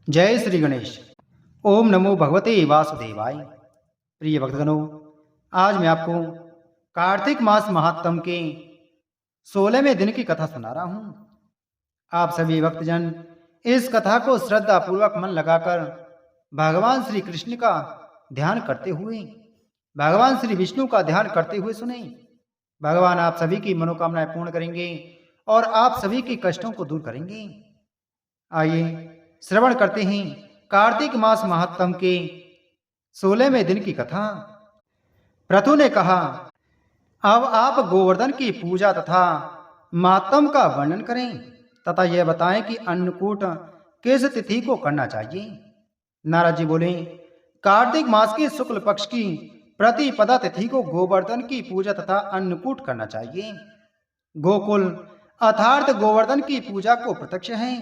जय श्री गणेश। ओम नमो भगवते वासुदेवाय। प्रिय भक्तगणों, आज मैं आपको कार्तिक मास महात्म के 16वें दिन की कथा सुना रहा हूं। आप सभी भक्तजन इस कथा को श्रद्धा पूर्वक मन लगाकर भगवान श्री कृष्ण का ध्यान करते हुए, भगवान श्री विष्णु का ध्यान करते हुए सुने। भगवान आप सभी की मनोकामनाएं पूर्ण करेंगे और आप सभी के कष्टों को दूर करेंगे। आइए श्रवण करते हैं कार्तिक मास महात्म के 16वें दिन की कथा। प्रथु ने कहा, अब आप गोवर्धन की पूजा तथा महात्म का वर्णन करें तथा यह बताएं कि अन्नकूट किस तिथि को करना चाहिए। नारद जी बोले, कार्तिक मास के शुक्ल पक्ष की प्रतिपदा तिथि को गोवर्धन की पूजा तथा अन्नकूट करना चाहिए। गोकुल अर्थात गोवर्धन की पूजा को प्रत्यक्ष है।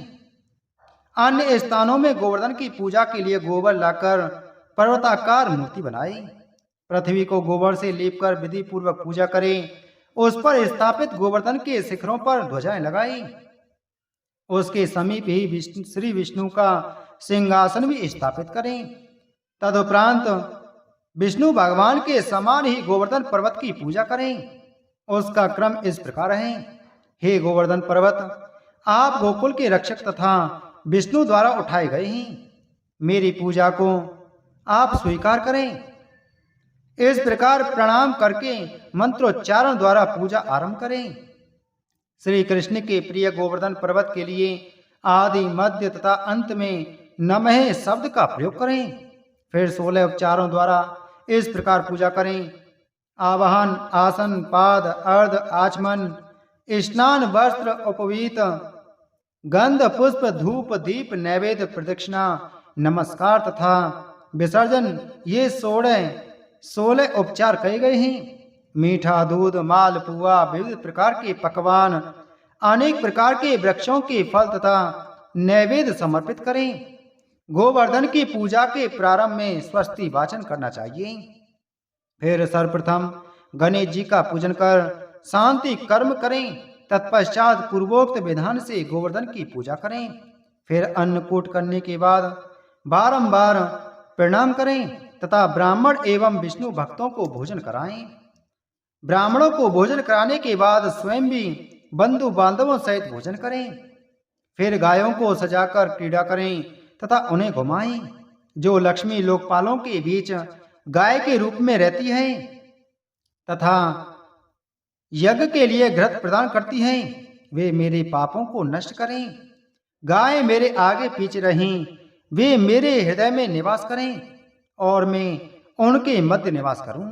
अन्य स्थानों में गोवर्धन की पूजा के लिए गोबर लाकर पर्वताकार मूर्ति बनाए, पृथ्वी को गोबर से लेपकर विधि पूर्वक पूजा करें, उस पर स्थापित गोवर्धन के शिखरों पर ध्वजाएं लगाई, उसके समीप ही श्री विष्णु का सिंहासन भी स्थापित करें। तदुपरांत विष्णु भगवान के समान ही गोवर्धन पर्वत की पूजा करें। उसका क्रम इस प्रकार है। हे गोवर्धन पर्वत, आप गोकुल के रक्षक तथा विष्णु द्वारा उठाए गए हैं। मेरी पूजा को आप स्वीकार करें। इस प्रकार प्रणाम करके मंत्रोच्चारण द्वारा पूजा आरंभ करें। श्री कृष्ण के प्रिय गोवर्धन पर्वत के लिए आदि मध्य तथा अंत में नमः शब्द का प्रयोग करें। फिर 16 उपचारों द्वारा इस प्रकार पूजा करें। आवाहन, आसन, पाद, अर्ध, आचमन, स्नान, वस्त्र, उपवीत, गंध, पुष्प, धूप, दीप, नैवेद्य, प्रदक्षिणा, नमस्कार तथा विसर्जन, ये 16 उपचार कहे गए हैं। मीठा दूध, मालपुआ, विविध प्रकार के पकवान, अनेक प्रकार के वृक्षों के फल तथा नैवेद्य समर्पित करें। गोवर्धन की पूजा के प्रारंभ में स्वस्ति वाचन करना चाहिए। फिर सर्वप्रथम गणेश जी का पूजन कर शांति कर्म करें। तत्पश्चात पूर्वोक्त विधान से गोवर्धन की पूजा करें। फिर अन्नकूट करने के बाद बारंबार प्रणाम करें तथा ब्राह्मण एवं विष्णु भक्तों को भोजन कराएं। ब्राह्मणों को भोजन कराने के बाद स्वयं भी बंधु बांधवों सहित भोजन करें। फिर गायों को सजाकर क्रीड़ा करें तथा उन्हें घुमाएं। जो लक्ष्मी लोकपालों के बीच गाय के रूप में रहती है तथा यज्ञ के लिए घृत प्रदान करती हैं, वे मेरे पापों को नष्ट करें। गाय मेरे आगे पीछे रहें, वे मेरे हृदय में निवास करें और मैं उनके मध्य निवास करूं।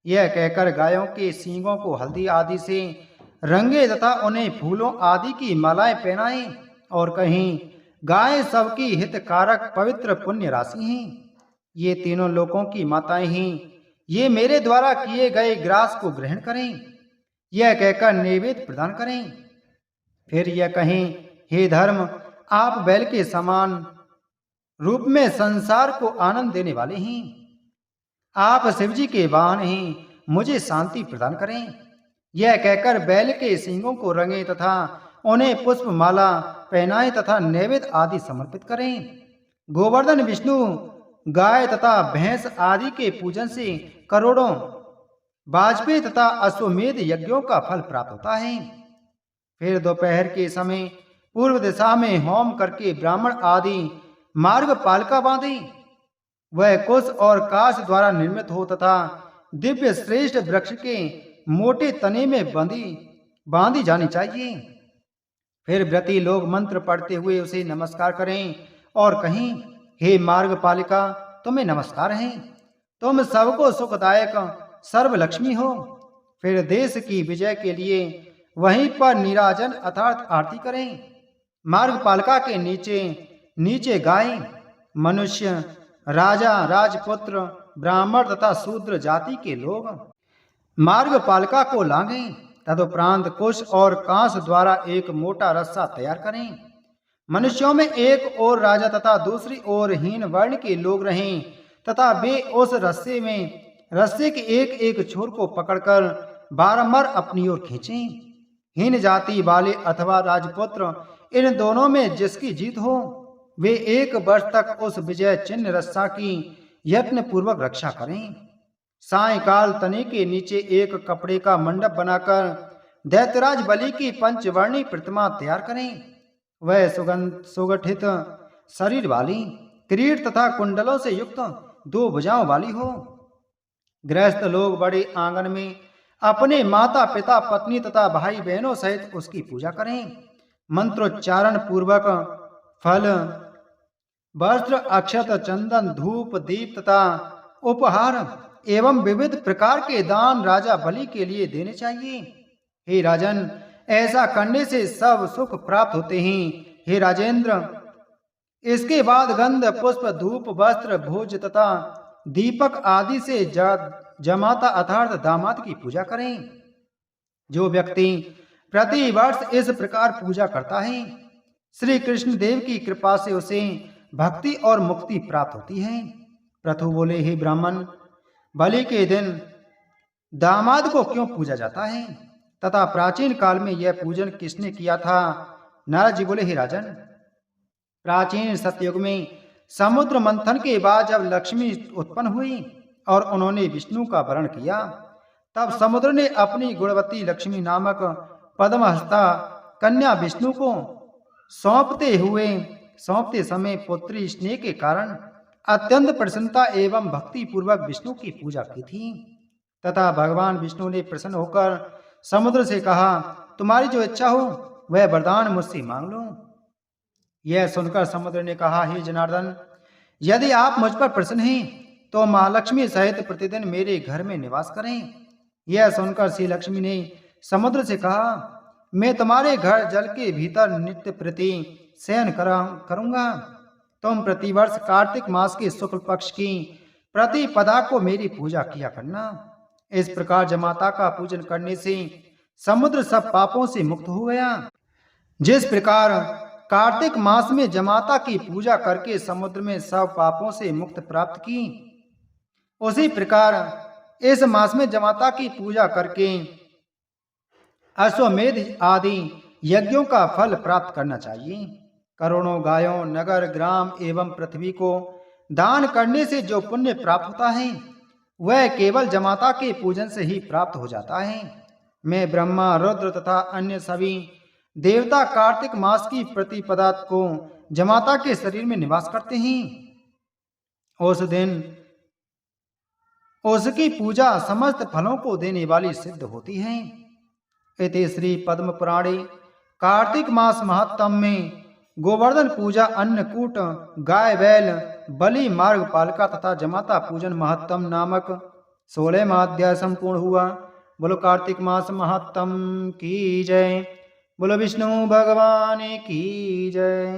यह कहकर गायों के सींगों को हल्दी आदि से रंगे तथा उन्हें फूलों आदि की मालाएं पहनाएं और कहें, गाय सबकी हितकारक पवित्र पुण्य राशि हैं। ये तीनों लोकों की माताएं हैं। ये मेरे द्वारा किए गए ग्रास को ग्रहण करें। यह कहकर नैवेद्य प्रदान करें। फिर यह कहें, हे धर्म, आप बैल के समान रूप में संसार को आनंद देने वाले हैं। आप शिवजी के वाहन हैं, मुझे शांति प्रदान करें। यह कहकर बैल के सींगों को रंगे तथा उन्हें पुष्प माला पहनाएं तथा नैवेद्य आदि समर्पित करें। गोवर्धन विष्णु गाय तथा भैंस आदि के पूजन से करोड़ों वाजपेयी तथा अश्वमेध यज्ञों का फल प्राप्त होता है। फिर दोपहर के समय पूर्व दिशा में होम करके ब्राह्मण आदि मार्ग पालिका बांधे। वह कुश और काश द्वारा निर्मित हो तथा दिव्य श्रेष्ठ वृक्ष के मोटे तने में बांधी जानी चाहिए। फिर व्रती लोग मंत्र पढ़ते हुए उसे नमस्कार करें और कहें, हे मार्ग पालिका, तुम्हें नमस्कार है। तुम सबको सुखदायक सर्वलक्ष्मी हो। फिर देश की विजय के लिए वहीं पर नीराजन अर्थात आरती करें। मार्गपालिका के नीचे गाय, मनुष्य, राजा, राजपुत्र, ब्राह्मण तथा शूद्र जाति के लोग मार्गपालिका को लांघें। तदुपरांत कुश और कांस द्वारा एक मोटा रस्सा तैयार करें। मनुष्यों में एक ओर राजा तथा दूसरी ओर हीन वर्ण के लोग रहें तथा वे उस रस्से के एक एक छोर को पकड़कर बारंबार अपनी ओर खींचें। हीन जाति वाले अथवा राजपुत्र इन दोनों में जिसकी जीत हो वे 1 वर्ष तक उस विजय चिन्ह रस्सा की यत्न पूर्वक रक्षा करें। सायंकाल तने के नीचे एक कपड़े का मंडप बनाकर दैत्यराज बलि की पंचवर्णी प्रतिमा तैयार करें। वह सुगठित शरीर वाली, किरीट तथा कुंडलों से युक्त 2 भुजाओं वाली हो। गृहस्थ लोग बड़े आंगन में अपने माता पिता पत्नी तथा भाई बहनों सहित उसकी पूजा करें। मंत्रोच्चारण पूर्वक फल, वस्त्र, अक्षत, चंदन, धूप, दीप तथा उपहार एवं विविध प्रकार के दान राजा बलि के लिए देने चाहिए। हे राजन, ऐसा करने से सब सुख प्राप्त होते हैं। हे राजेंद्र, इसके बाद गंध, पुष्प, धूप, वस्त्र, भोज तथा दीपक आदि से जमाता अर्थात दामाद की पूजा करें। जो व्यक्ति प्रति वर्ष इस प्रकार पूजा करता है, श्री कृष्ण देव की कृपा से उसे भक्ति और मुक्ति प्राप्त होती है। प्रथु बोले, हे ब्राह्मण, बलि के दिन दामाद को क्यों पूजा जाता है तथा प्राचीन काल में यह पूजन किसने किया था? नारद जी बोले, हे राजन, प्राचीन सतयुग में समुद्र मंथन के बाद जब लक्ष्मी उत्पन्न हुई और उन्होंने विष्णु का वरण किया, तब समुद्र ने अपनी गुणवती लक्ष्मी नामक पद्महस्ता कन्या विष्णु को सौंपते समय पुत्री स्नेह के कारण अत्यंत प्रसन्नता एवं भक्ति पूर्वक विष्णु की पूजा की थी तथा भगवान विष्णु ने प्रसन्न होकर समुद्र से कहा, तुम्हारी जो इच्छा हो वह वरदान मुझसे मांग लो। यह सुनकर समुद्र ने कहा, हे जनार्दन, यदि आप मुझ पर प्रसन्न हैं तो महालक्ष्मी सहित प्रतिदिन मेरे घर में निवास करें। यह सुनकर श्री लक्ष्मी ने समुद्र से कहा, मैं तुम्हारे घर जल के भीतर नित्य प्रति शयन करूंगा। तुम प्रतिवर्ष कार्तिक मास के शुक्ल पक्ष की प्रतिपदा को मेरी पूजा किया करना। इस प्रकार जमाता का पूजन करने से समुद्र सब पापों से मुक्त हो गया। जिस प्रकार कार्तिक मास में जमाता की पूजा करके समुद्र में सब पापों से मुक्त प्राप्त की, उसी प्रकार इस मास में जमाता की पूजा करके अश्वमेध आदि यज्ञों का फल प्राप्त करना चाहिए। करोड़ों गायों, नगर, ग्राम एवं पृथ्वी को दान करने से जो पुण्य प्राप्त होता है वह केवल जमाता के पूजन से ही प्राप्त हो जाता है। मैं ब्रह्मा, रुद्र तथा अन्य सभी देवता कार्तिक मास की प्रतिपदा को जमाता के शरीर में निवास करते हैं। उस दिन उसकी पूजा समस्त फलों को देने वाली सिद्ध होती है। इति श्री पद्म पुराणे कार्तिक मास महात्म में गोवर्धन पूजा, अन्नकूट, गाय बैल बलि मार्ग पालिका तथा जमाता पूजन महात्म नामक 16वां अध्याय संपूर्ण हुआ। बोलो कार्तिक मास महात्म की जय। बोलो विष्णु भगवान की जय।